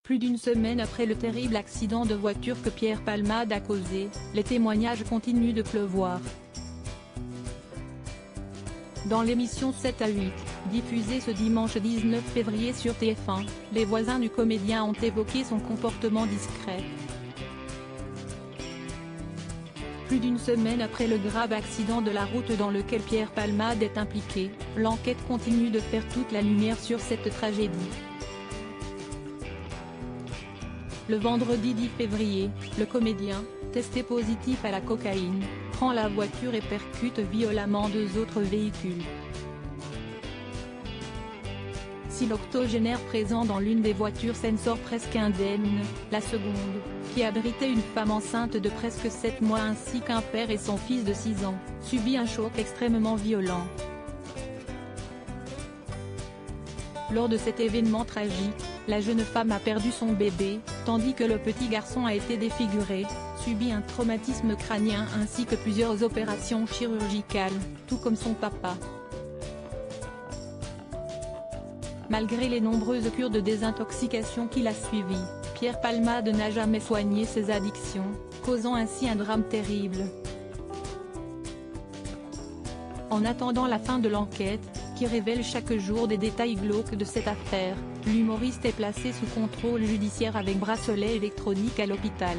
Plus d'une semaine après le terrible accident de voiture que Pierre Palmade a causé, les témoignages continuent de pleuvoir. Dans l'émission 7 à 8, diffusée ce dimanche 19 février sur TF1, les voisins du comédien ont évoqué son comportement discret. Plus d'une semaine après le grave accident de la route dans lequel Pierre Palmade est impliqué, l'enquête continue de faire toute la lumière sur cette tragédie. Le vendredi 10 février, le comédien, testé positif à la cocaïne, prend la voiture et percute violemment deux autres véhicules. Si l'octogénaire présent dans l'une des voitures s'en sort presque indemne, la seconde, qui abritait une femme enceinte de presque 7 mois ainsi qu'un père et son fils de 6 ans, subit un choc extrêmement violent. Lors de cet événement tragique, la jeune femme a perdu son bébé, tandis que le petit garçon a été défiguré, subi un traumatisme crânien ainsi que plusieurs opérations chirurgicales, tout comme son papa. Malgré les nombreuses cures de désintoxication qu'il a suivies, Pierre Palmade n'a jamais soigné ses addictions, causant ainsi un drame terrible. En attendant la fin de l'enquête, qui révèle chaque jour des détails glauques de cette affaire, l'humoriste est placé sous contrôle judiciaire avec bracelet électronique à l'hôpital.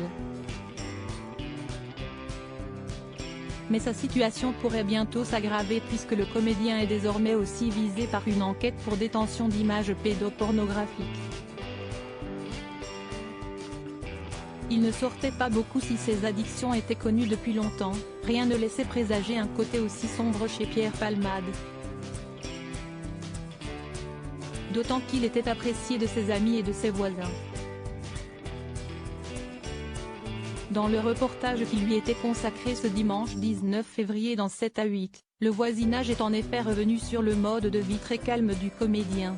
Mais sa situation pourrait bientôt s'aggraver puisque le comédien est désormais aussi visé par une enquête pour détention d'images pédopornographiques. Il ne sortait pas beaucoup si ses addictions étaient connues depuis longtemps, rien ne laissait présager un côté aussi sombre chez Pierre Palmade. D'autant qu'il était apprécié de ses amis et de ses voisins. Dans le reportage qui lui était consacré ce dimanche 19 février dans 7 à 8, le voisinage est en effet revenu sur le mode de vie très calme du comédien.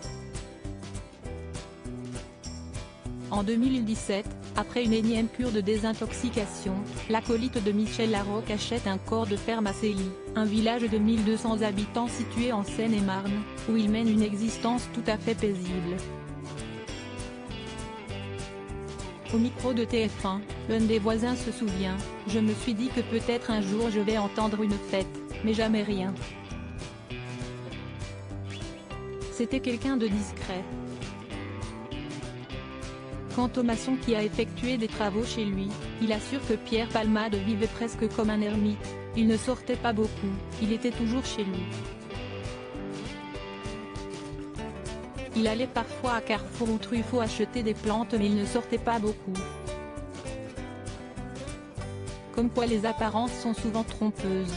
En 2017, après une énième cure de désintoxication, l'acolyte de Michel Larocque achète un corps de ferme à Cély, un village de 1200 habitants situé en Seine-et-Marne, où il mène une existence tout à fait paisible. Au micro de TF1, l'un des voisins se souvient: « Je me suis dit que peut-être un jour je vais entendre une fête, mais jamais rien. » C'était quelqu'un de discret. Quant au maçon qui a effectué des travaux chez lui, il assure que Pierre Palmade vivait presque comme un ermite, il ne sortait pas beaucoup, il était toujours chez lui. Il allait parfois à Carrefour ou Truffaut acheter des plantes mais il ne sortait pas beaucoup. Comme quoi les apparences sont souvent trompeuses.